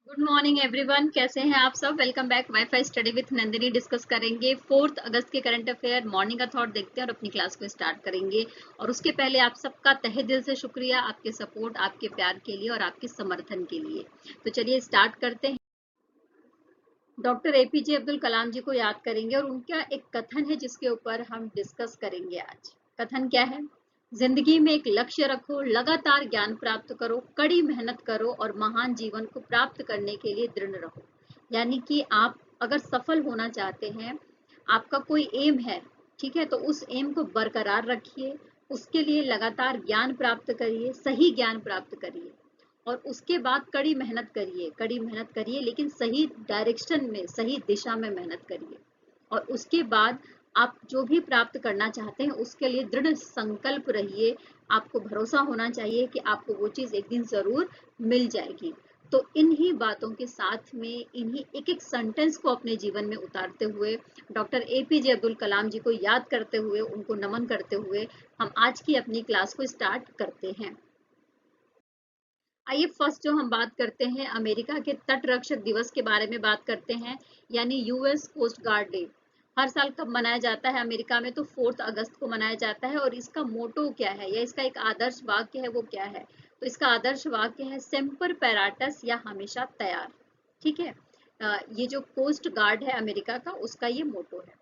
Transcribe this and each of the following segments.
Good morning everyone, कैसे हैं आप सब। Welcome back wifi study with Nandini. Discuss करेंगे 4 अगस्त के करंट अफेयर। मॉर्निंग का थॉट देखते हैं और अपनी क्लास को स्टार्ट करेंगे। और उसके पहले आप सबका तहे दिल से शुक्रिया, आपके सपोर्ट, आपके प्यार के लिए और आपके समर्थन के लिए। तो चलिए स्टार्ट करते हैं। डॉक्टर एपीजे अब्दुल कलाम जी को याद करेंगे और उनका एक कथन है जिसके ऊपर हम डिस्कस करेंगे आज। कथन क्या है? जिंदगी में एक लक्ष्य रखो, लगातार ज्ञान प्राप्त करो, कड़ी मेहनत करो और महान जीवन को प्राप्त करने के लिए दृढ़ रहो। यानी कि आप अगर सफल होना चाहते हैं, आपका कोई एम है, ठीक है, तो उस एम को बरकरार रखिए। उसके लिए लगातार ज्ञान प्राप्त करिए, सही ज्ञान प्राप्त करिए और उसके बाद कड़ी मेहनत करिए। कड़ी मेहनत करिए लेकिन सही डायरेक्शन में, सही दिशा में मेहनत करिए। और उसके बाद आप जो भी प्राप्त करना चाहते हैं उसके लिए दृढ़ संकल्प रहिए। आपको भरोसा होना चाहिए कि आपको वो चीज एक दिन जरूर मिल जाएगी। तो इन्हीं बातों के साथ में, इन्हीं एक एक सेंटेंस को अपने जीवन में उतारते हुए, डॉक्टर एपीजे अब्दुल कलाम जी को याद करते हुए, उनको नमन करते हुए हम आज की अपनी क्लास को स्टार्ट करते हैं। आइए फर्स्ट जो हम बात करते हैं, अमेरिका के तटरक्षक दिवस के बारे में बात करते हैं, यानी यूएस कोस्ट गार्ड डे। हर साल कब मनाया जाता है अमेरिका में? तो 4 अगस्त को मनाया जाता है। और इसका मोटो क्या है या इसका एक आदर्श वाक्य है, वो क्या है? तो इसका आदर्श वाक्य है सेम्पर पैराटस, या हमेशा तैयार। ठीक है। ये जो कोस्ट गार्ड है अमेरिका का, उसका ये मोटो है।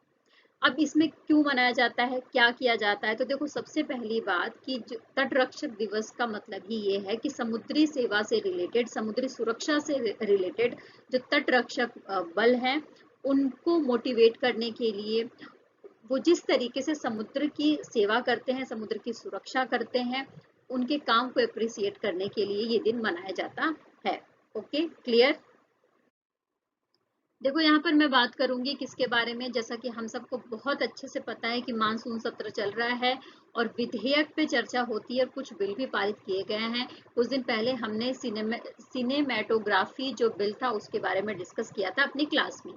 अब इसमें क्यों मनाया जाता है, क्या किया जाता है? तो देखो, सबसे पहली बात कि जो तटरक्षक दिवस का मतलब ही ये है कि समुद्री सेवा से रिलेटेड, समुद्री सुरक्षा से रिलेटेड जो तटरक्षक बल हैं, उनको मोटिवेट करने के लिए, वो जिस तरीके से समुद्र की सेवा करते हैं, समुद्र की सुरक्षा करते हैं, उनके काम को अप्रिसिएट करने के लिए ये दिन मनाया जाता है। Okay, clear. देखो, यहाँ पर मैं बात करूंगी किसके बारे में। जैसा कि हम सबको बहुत अच्छे से पता है कि मानसून सत्र चल रहा है और विधेयक पे चर्चा होती है, कुछ बिल भी पारित किए गए हैं। कुछ दिन पहले हमने सिनेमेटोग्राफी जो बिल था उसके बारे में डिस्कस किया था अपनी क्लास में।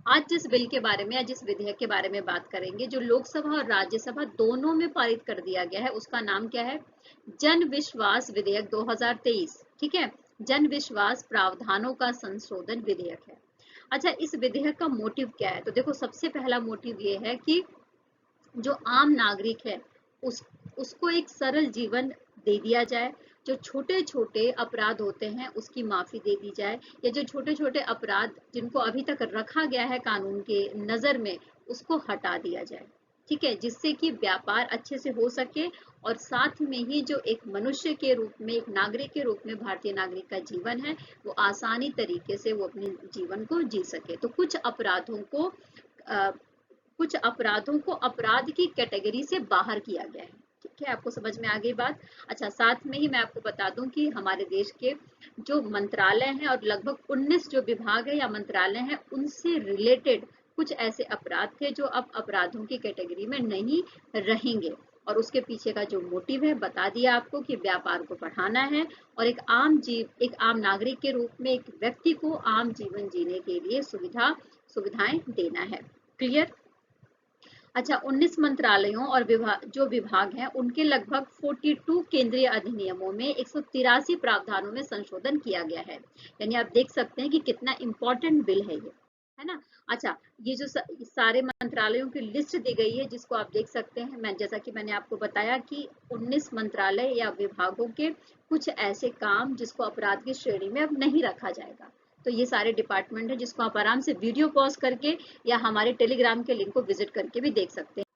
आज जिस बिल के बारे में, आज जिस विधेयक के बारे में बात करेंगे, जो लोकसभा और राज्यसभा दोनों में पारित कर दिया गया है, उसका नाम क्या है? जन विश्वास विधेयक 2023। ठीक है, जन विश्वास प्रावधानों का संशोधन विधेयक है। अच्छा, इस विधेयक का मोटिव क्या है? तो देखो, सबसे पहला मोटिव ये है कि जो आम नागरिक है, उस उसको एक सरल जीवन दे दिया जाए। जो छोटे छोटे अपराध होते हैं उसकी माफी दे दी जाए, या जो छोटे छोटे अपराध जिनको अभी तक रखा गया है कानून के नजर में, उसको हटा दिया जाए। ठीक है, जिससे कि व्यापार अच्छे से हो सके और साथ में ही जो एक मनुष्य के रूप में, एक नागरिक के रूप में भारतीय नागरिक का जीवन है, वो आसानी तरीके से वो अपने जीवन को जी सके। तो कुछ अपराधों को अपराध की कैटेगरी से बाहर किया गया है। ठीक है, आपको समझ में आ गई बात। अच्छा, साथ में ही मैं आपको बता दूं कि हमारे देश के जो मंत्रालय हैं और लगभग 19 जो विभाग है या मंत्रालय हैं, उनसे रिलेटेड कुछ ऐसे अपराध थे जो अब अपराधों की कैटेगरी में नहीं रहेंगे। और उसके पीछे का जो मोटिव है बता दिया आपको, कि व्यापार को बढ़ाना है और एक आम नागरिक के रूप में एक व्यक्ति को आम जीवन जीने के लिए सुविधाएं देना है। क्लियर। अच्छा, 19 मंत्रालयों और जो विभाग हैं, उनके लगभग 42 केंद्रीय अधिनियमों में 183 प्रावधानों में संशोधन किया गया है। यानी आप देख सकते हैं कि कितना इंपॉर्टेंट बिल है ये, है ना। अच्छा, ये जो सारे मंत्रालयों की लिस्ट दी गई है, जिसको आप देख सकते हैं, मैं जैसा कि मैंने आपको बताया कि 19 मंत्रालय या विभागों के कुछ ऐसे काम जिसको अपराध की श्रेणी में अब नहीं रखा जाएगा। तो ये सारे डिपार्टमेंट है जिसको आप आराम से वीडियो पॉज करके या हमारे टेलीग्राम के लिंक को विजिट करके भी देख सकते हैं।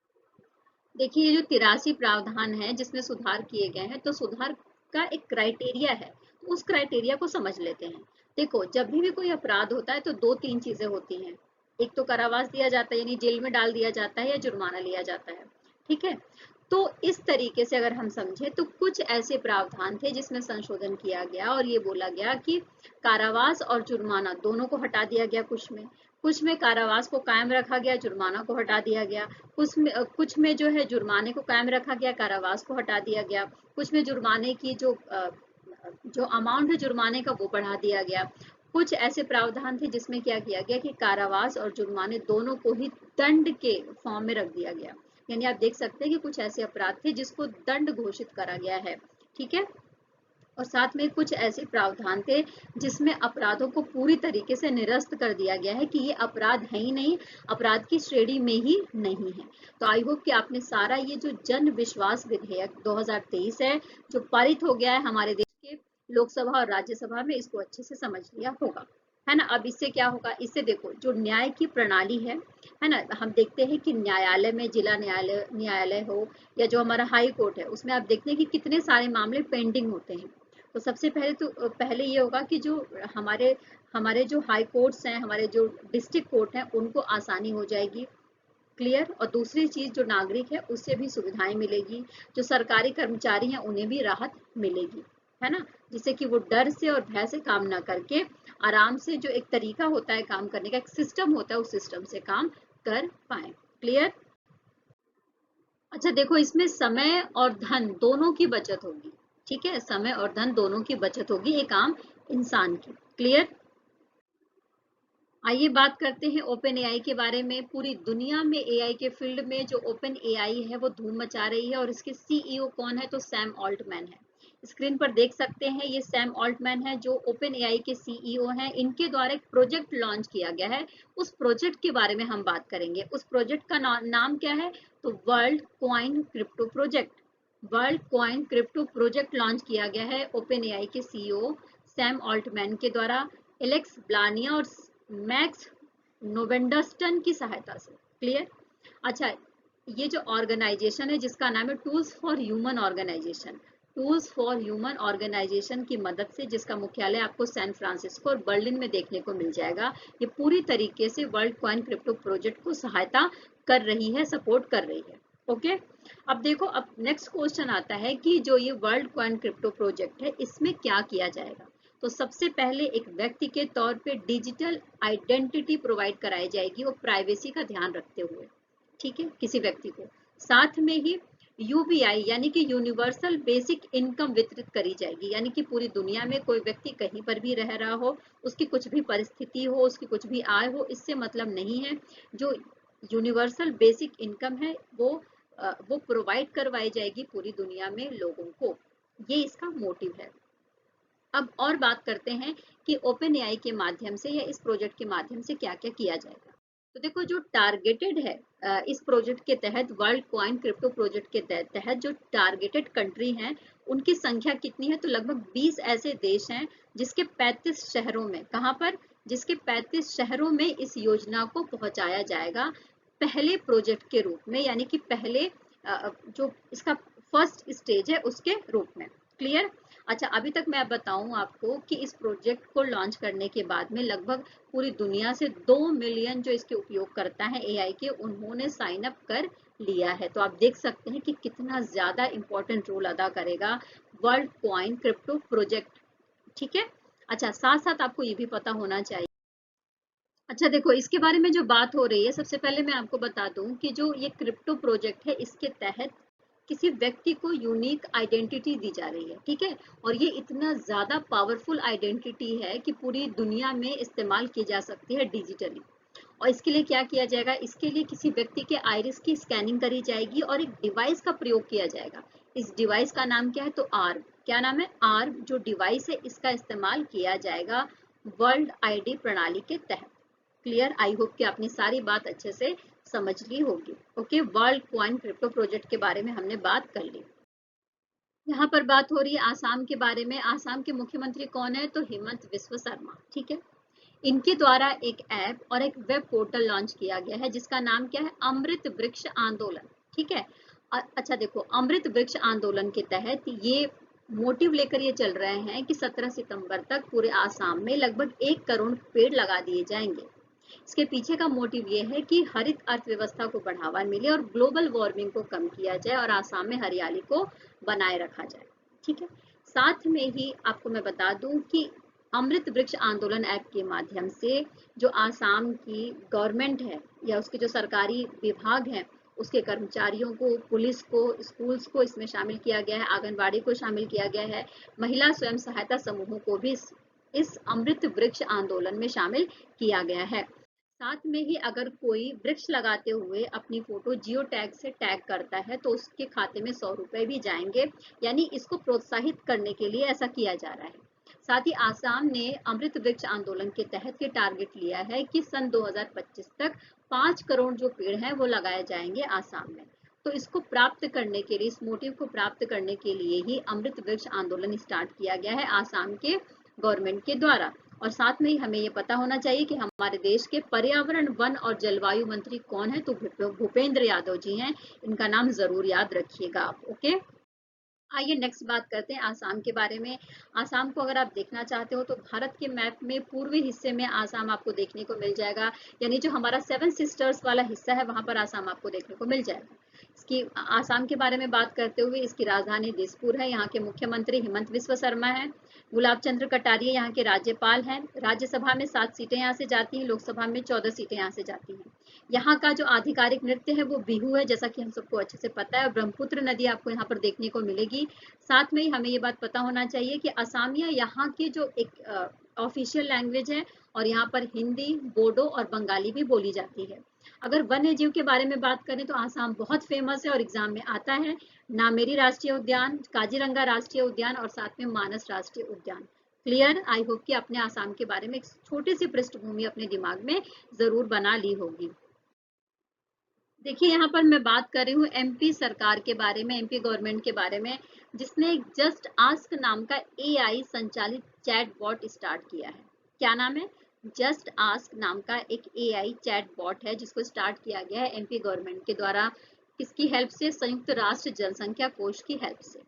देखिए, ये जो 83 प्रावधान है जिसमें सुधार किए गए हैं, तो सुधार का एक क्राइटेरिया है, तो उस क्राइटेरिया को समझ लेते हैं। देखो, जब भी कोई अपराध होता है तो दो तीन चीजें होती हैं। एक तो कारावास दिया जाता है, यानी जेल में डाल दिया जाता है, या जुर्माना लिया जाता है। ठीक है, तो इस तरीके से अगर हम समझे तो कुछ ऐसे प्रावधान थे जिसमें संशोधन किया गया और ये बोला गया कि कारावास और जुर्माना दोनों को हटा दिया गया। कुछ में कारावास को कायम रखा गया, जुर्माना को हटा दिया गया। कुछ में जो है जुर्माने को कायम रखा गया, कारावास को हटा दिया गया। कुछ में जुर्माने की जो अमाउंट है जुर्माने का, वो बढ़ा दिया गया। कुछ ऐसे प्रावधान थे जिसमें क्या किया गया कि कारावास और जुर्माने दोनों को ही दंड के फॉर्म में रख दिया गया। यानी आप देख सकते हैं कि कुछ ऐसे अपराध थे जिसको दंड घोषित करा गया है। ठीक है, और साथ में कुछ ऐसे प्रावधान थे जिसमें अपराधों को पूरी तरीके से निरस्त कर दिया गया है कि ये अपराध है ही नहीं, अपराध की श्रेणी में ही नहीं है। तो आई होप कि आपने सारा ये जो जन विश्वास विधेयक 2023 है जो पारित हो गया है हमारे देश के लोकसभा और राज्यसभा में, इसको अच्छे से समझ लिया होगा, है ना। अब इससे क्या होगा, इससे देखो जो न्याय की प्रणाली है ना, हम देखते हैं कि न्यायालय में जिला न्यायालय न्यायालय हो या जो हमारा हाई कोर्ट है उसमें आप देखते हैं कि कितने सारे मामले पेंडिंग होते हैं। तो सबसे पहले तो पहले ये होगा कि जो हमारे हमारे जो हाई कोर्ट्स हैं, हमारे जो डिस्ट्रिक्ट कोर्ट हैं, उनको आसानी हो जाएगी, क्लियर। और दूसरी चीज जो नागरिक है उससे भी सुविधाएं मिलेगी, जो सरकारी कर्मचारी हैं उन्हें भी राहत मिलेगी, है ना, जिससे कि वो डर से और भय से काम ना करके आराम से, जो एक तरीका होता है काम करने का, एक सिस्टम होता है, उस सिस्टम से काम कर पाए, क्लियर। अच्छा देखो, इसमें समय और धन दोनों की बचत होगी, ठीक है, समय और धन दोनों की बचत होगी एक आम इंसान की, क्लियर। आइए बात करते हैं ओपन एआई के बारे में। पूरी दुनिया में एआई के फील्ड में जो ओपन एआई है वो धूम मचा रही है, और इसके सीईओ कौन है, तो सैम ऑल्टमैन है। स्क्रीन पर देख सकते हैं, ये सैम ऑल्टमैन है जो ओपन एआई के सीईओ हैं। इनके द्वारा एक प्रोजेक्ट लॉन्च किया गया है, उस प्रोजेक्ट के बारे में हम बात करेंगे। उस प्रोजेक्ट का नाम क्या है, तो world coin crypto project. World coin crypto project launch किया गया है ओपन एआई के सीईओ सैम ऑल्टमैन के द्वारा, एलेक्स ब्लानिया और मैक्स नोवेंडस्टन की सहायता से, क्लियर। अच्छा, ये जो ऑर्गेनाइजेशन है जिसका नाम है tools for human organization, tools for human organization की मदद से, जिसका मुख्यालय आपको सैन फ्रांसिस्को और बर्लिन में देखने को मिल जाएगा, ये पूरी तरीके से वर्ल्ड कॉइन क्रिप्टो प्रोजेक्ट को सहायता कर रही है, सपोर्ट कर रही है, ओके। अब देखो, अब नेक्स्ट क्वेश्चन आता है कि जो ये वर्ल्ड कॉइन क्रिप्टो प्रोजेक्ट है इसमें क्या किया जाएगा। तो सबसे पहले एक व्यक्ति के तौर पे डिजिटल आइडेंटिटी प्रोवाइड कराई जाएगी, वो प्राइवेसी का ध्यान रखते हुए, ठीक है, किसी व्यक्ति को। साथ में ही यूबीआई यानी कि यूनिवर्सल बेसिक इनकम वितरित करी जाएगी, यानी कि पूरी दुनिया में कोई व्यक्ति कहीं पर भी रह रहा हो, उसकी कुछ भी परिस्थिति हो, उसकी कुछ भी आय हो, इससे मतलब नहीं है। जो यूनिवर्सल बेसिक इनकम है वो प्रोवाइड करवाई जाएगी पूरी दुनिया में लोगों को, ये इसका मोटिव है। अब और बात करते हैं कि ओपन एआई के माध्यम से या इस प्रोजेक्ट के माध्यम से क्या क्या किया जाएगा। तो देखो, जो टारगेटेड है इस प्रोजेक्ट के तहत, वर्ल्ड कॉइन क्रिप्टो प्रोजेक्ट के तहत जो टारगेटेड कंट्री हैं उनकी संख्या कितनी है, तो लगभग 20 ऐसे देश हैं जिसके 35 शहरों में, कहाँ पर, जिसके 35 शहरों में इस योजना को पहुंचाया जाएगा पहले प्रोजेक्ट के रूप में, यानी कि पहले जो इसका फर्स्ट स्टेज है उसके रूप में, क्लियर। अच्छा, अभी तक मैं बताऊं आपको कि इस प्रोजेक्ट को लॉन्च करने के बाद में लगभग पूरी दुनिया से 2 मिलियन जो इसके उपयोग करता है एआई के, उन्होंने साइन अप कर लिया है। तो आप देख सकते हैं कि कितना ज्यादा इंपॉर्टेंट रोल अदा करेगा वर्ल्ड कॉइन क्रिप्टो प्रोजेक्ट, ठीक है। अच्छा, साथ साथ आपको ये भी पता होना चाहिए। अच्छा देखो, इसके बारे में जो बात हो रही है, सबसे पहले मैं आपको बता दूं कि जो ये क्रिप्टो प्रोजेक्ट है इसके तहत किसी व्यक्ति को यूनिक आइडेंटिटी दी जा रही है, ठीक है। और ये इतना ज्यादा पावरफुल आइडेंटिटी है कि पूरी दुनिया में इस्तेमाल की जा सकती है डिजिटली। और इसके लिए क्या किया जाएगा, इसके लिए किसी व्यक्ति के आइरिस की स्कैनिंग करी जाएगी और एक डिवाइस का प्रयोग किया जाएगा। इस डिवाइस का नाम क्या है, तो आर्म, क्या नाम है, आर्म जो डिवाइस है इसका इस्तेमाल किया जाएगा वर्ल्ड आईडी प्रणाली के तहत, क्लियर। आई होप कि आपने सारी बात अच्छे से समझ ली होगी, okay. World coin crypto project के बारे में हमने बात कर ली। यहाँ पर बात हो रही है आसाम के बारे में। आसाम के मुख्यमंत्री कौन है, तो हेमंत विश्व शर्मा, ठीक है। इनके द्वारा एक ऐप और एक वेब पोर्टल लॉन्च किया गया है जिसका नाम क्या है, अमृत वृक्ष आंदोलन, ठीक है। अच्छा देखो, अमृत वृक्ष आंदोलन के तहत ये मोटिव लेकर ये चल रहे हैं कि 17 सितंबर तक पूरे आसाम में लगभग 1 करोड़ पेड़ लगा दिए जाएंगे। इसके पीछे का मोटिव ये है कि हरित अर्थव्यवस्था को बढ़ावा मिले और ग्लोबल वार्मिंग को कम किया जाए और आसाम में हरियाली को बनाए रखा जाए, ठीक है। साथ में ही आपको मैं बता दूं कि अमृत वृक्ष आंदोलन ऐप के माध्यम से जो आसाम की गवर्नमेंट है या उसके जो सरकारी विभाग हैं उसके कर्मचारियों को, पुलिस को, स्कूल्स को इसमें शामिल किया गया है, आंगनबाड़ी को शामिल किया गया है, महिला स्वयं सहायता समूहों को भी इस अमृत वृक्ष आंदोलन में शामिल किया गया है। साथ में ही अगर कोई वृक्ष लगाते हुए अपनी फोटो जियो टैग से टैग करता है तो उसके खाते में 100 रुपए भी जाएंगे। यानी इसको प्रोत्साहित करने के लिए ऐसा किया जा रहा है। साथ ही आसाम ने अमृत वृक्ष आंदोलन के तहत ये टारगेट लिया है कि सन 2025 तक 5 करोड़ जो पेड़ हैं वो लगाए जाएंगे आसाम में। तो इसको प्राप्त करने के लिए, इस मोटिव को प्राप्त करने के लिए ही अमृत वृक्ष आंदोलन स्टार्ट किया गया है आसाम के गवर्नमेंट के द्वारा। और साथ में ही हमें ये पता होना चाहिए कि हमारे देश के पर्यावरण, वन और जलवायु मंत्री कौन है, तो भूपेंद्र यादव जी हैं। इनका नाम जरूर याद रखिएगा आप। ओके, आइए नेक्स्ट बात करते हैं आसाम के बारे में। आसाम को अगर आप देखना चाहते हो तो भारत के मैप में पूर्वी हिस्से में आसाम आपको देखने को मिल जाएगा। यानी जो हमारा 7 सिस्टर्स वाला हिस्सा है वहां पर आसाम आपको देखने को मिल जाएगा। इसकी आसाम के बारे में बात करते हुए इसकी राजधानी दिसपुर है। यहाँ के मुख्यमंत्री हिमंत बिस्वा शर्मा है। गुलाब चंद्र कटारिया यहाँ के राज्यपाल हैं। राज्यसभा में 7 सीटें यहाँ से जाती हैं, लोकसभा में 14 सीटें यहाँ से जाती हैं। यहाँ का जो आधिकारिक नृत्य है वो बिहू है, जैसा कि हम सबको अच्छे से पता है। ब्रह्मपुत्र नदी आपको यहाँ पर देखने को मिलेगी। साथ में ही हमें ये बात पता होना चाहिए कि असमिया यहाँ की जो एक ऑफिशियल लैंग्वेज है और यहाँ पर हिंदी, बोडो और बंगाली भी बोली जाती है। अगर वन्य जीव के बारे में बात करें तो आसाम बहुत फेमस है और एग्जाम में आता है। नामेरी राष्ट्रीय उद्यान, काजीरंगा राष्ट्रीय उद्यान और साथ में मानस राष्ट्रीय उद्यान। क्लियर? आई होप कि आपने आसाम के बारे में एक छोटी सी पृष्ठभूमि अपने दिमाग में जरूर बना ली होगी। देखिए यहाँ पर मैं बात कर रही हूँ एमपी सरकार के बारे में, एमपी गवर्नमेंट के बारे में, जिसने जस्ट आस्क नाम का एआई संचालित चैट बॉट स्टार्ट किया है। क्या नाम है? जस्ट आस्क नाम का एक एआई चैट बॉट है जिसको स्टार्ट किया गया है एमपी गवर्नमेंट के द्वारा। किसकी हेल्प से? संयुक्त राष्ट्र जनसंख्या कोष की हेल्प से।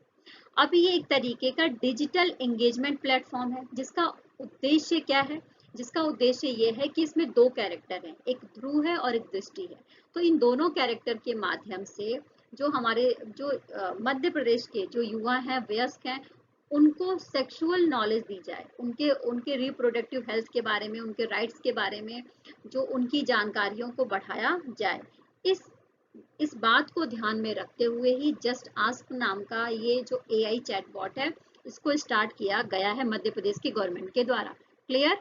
अब ये एक तरीके का डिजिटल एंगेजमेंट प्लेटफॉर्म है जिसका उद्देश्य क्या है? जिसका उद्देश्य ये है कि इसमें 2 कैरेक्टर हैं, एक ध्रुव है और एक दृष्टि है। तो इन दोनों कैरेक्टर के माध्यम से जो हमारे जो मध्य प्रदेश के जो युवा हैं, वयस्क हैं, उनको सेक्सुअल नॉलेज दी जाए, उनके उनके रिप्रोडक्टिव हेल्थ के बारे में, उनके राइट्स के बारे में जो उनकी जानकारियों को बढ़ाया जाए। इस बात को ध्यान में रखते हुए ही जस्ट आस्क नाम का ये जो एआई चैटबॉट है इसको स्टार्ट किया गया है मध्य प्रदेश की गवर्नमेंट के द्वारा। क्लियर?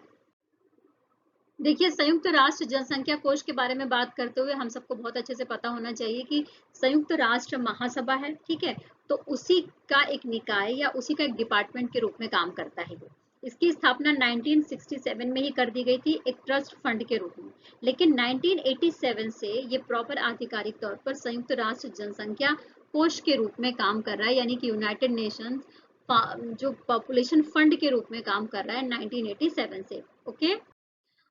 देखिए संयुक्त राष्ट्र जनसंख्या कोष के बारे में बात करते हुए हम सबको बहुत अच्छे से पता होना चाहिए कि संयुक्त राष्ट्र महासभा है, ठीक है, तो उसी का एक निकाय या उसी का एक डिपार्टमेंट के रूप में काम करता है वो। इसकी स्थापना 1967 में ही कर दी गई थी एक ट्रस्ट फंड के रूप में। लेकिन 1987 से ये प्रॉपर आधिकारिक तौर पर संयुक्त राष्ट्र जनसंख्या कोष के रूप में काम कर रहा है, यानी कि यूनाइटेड नेशंस जो पॉपुलेशन फंड के रूप में काम कर रहा है 1987 से। ओके,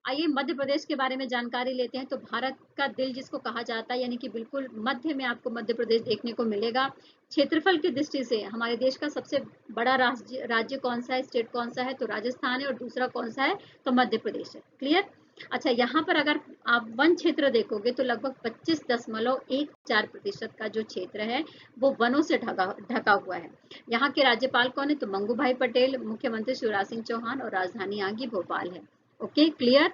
आइए मध्य प्रदेश के बारे में जानकारी लेते हैं। तो भारत का दिल जिसको कहा जाता है, यानी कि बिल्कुल मध्य में आपको मध्य प्रदेश देखने को मिलेगा। क्षेत्रफल की दृष्टि से हमारे देश का सबसे बड़ा राज्य कौन सा है, स्टेट कौन सा है? तो राजस्थान है। और दूसरा कौन सा है? तो मध्य प्रदेश है। क्लियर? अच्छा, यहाँ पर अगर आप वन क्षेत्र देखोगे तो लगभग 25.14% का जो क्षेत्र है वो वनों से ढका हुआ है। यहाँ के राज्यपाल कौन है? तो मंगू भाई पटेल, मुख्यमंत्री शिवराज सिंह चौहान और राजधानी यहाँ की भोपाल है। Okay, clear?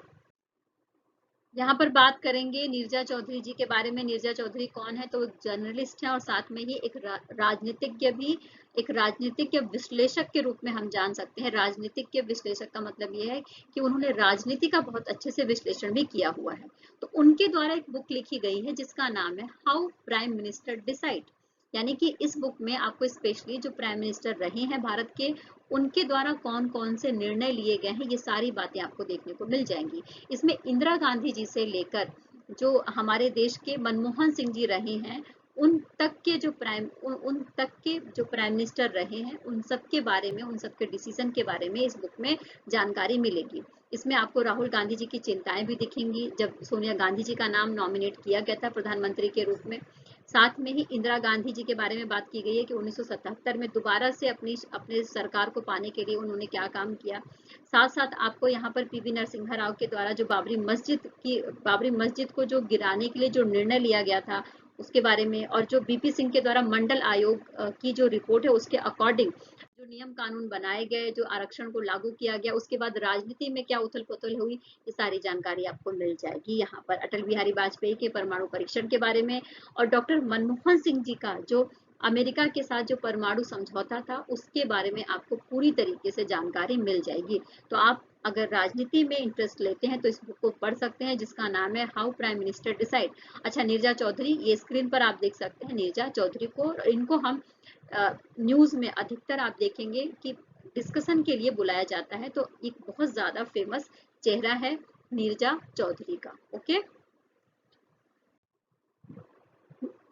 यहाँ पर बात करेंगे नीरजा चौधरी जी के बारे में। नीरजा चौधरी कौन है? तो जर्नलिस्ट है और साथ में ही एक राजनीतिज्ञ भी, एक राजनीतिक विश्लेषक के रूप में हम जान सकते हैं। राजनीतिक विश्लेषक का मतलब ये है कि उन्होंने राजनीति का बहुत अच्छे से विश्लेषण भी किया हुआ है। तो उनके द्वारा एक बुक लिखी गई है जिसका नाम है हाउ प्राइम मिनिस्टर डिसाइड। यानी कि इस बुक में आपको स्पेशली जो प्राइम मिनिस्टर रहे हैं भारत के, उनके द्वारा कौन कौन से निर्णय लिए गए हैं ये सारी बातें आपको देखने को मिल जाएंगी। इसमें इंदिरा गांधी जी से लेकर जो हमारे देश के मनमोहन सिंह जी रहे हैं उन तक के जो प्राइम मिनिस्टर रहे हैं उन सब के बारे में, उन सब के डिसीजन के बारे में इस बुक में जानकारी मिलेगी। इसमें आपको राहुल गांधी जी की चिंताएं भी दिखेंगी जब सोनिया गांधी जी का नाम नॉमिनेट किया गया था प्रधानमंत्री के रूप में। साथ में ही इंदिरा गांधी जी के बारे में बात की गई है कि 1977 में दोबारा से अपने सरकार को पाने के लिए उन्होंने क्या काम किया। साथ साथ आपको यहाँ पर पीवी नरसिम्हा राव के द्वारा जो बाबरी मस्जिद को जो गिराने के लिए जो निर्णय लिया गया था उसके बारे में, और जो बीपी सिंह के द्वारा मंडल आयोग की जो रिपोर्ट है उसके अकॉर्डिंग जो नियम कानून बनाए गए, जो आरक्षण को लागू किया गया, उसके बाद राजनीति में क्या उथल पुथल हुई, ये सारी जानकारी आपको मिल जाएगी यहाँ पर। अटल बिहारी वाजपेयी के परमाणु परीक्षण के बारे में और डॉक्टर मनमोहन सिंह जी का जो अमेरिका के साथ जो परमाणु समझौता था उसके बारे में आपको पूरी तरीके से जानकारी मिल जाएगी। तो आप अगर राजनीति में इंटरेस्ट लेते हैं तो इस बुक को पढ़ सकते हैं, जिसका नाम है हाउ प्राइम मिनिस्टर डिसाइड। अच्छा, नीरजा चौधरी, ये स्क्रीन पर आप देख सकते हैं नीरजा चौधरी को। इनको हम न्यूज में अधिकतर आप देखेंगे कि डिस्कशन के लिए बुलाया जाता है, तो एक बहुत ज्यादा फेमस चेहरा है नीरजा चौधरी का। ओके,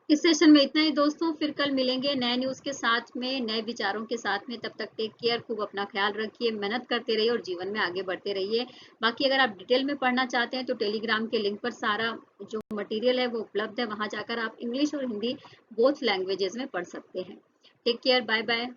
इस सेशन में इतना ही दोस्तों, फिर कल मिलेंगे नए न्यूज के साथ में, नए विचारों के साथ में। तब तक टेक केयर, खूब अपना ख्याल रखिए, मेहनत करते रहिए और जीवन में आगे बढ़ते रहिए। बाकी अगर आप डिटेल में पढ़ना चाहते हैं तो टेलीग्राम के लिंक पर सारा जो मटेरियल है वो उपलब्ध है, वहां जाकर आप इंग्लिश और हिंदी बोथ लैंग्वेजेस में पढ़ सकते हैं। Take care, bye bye.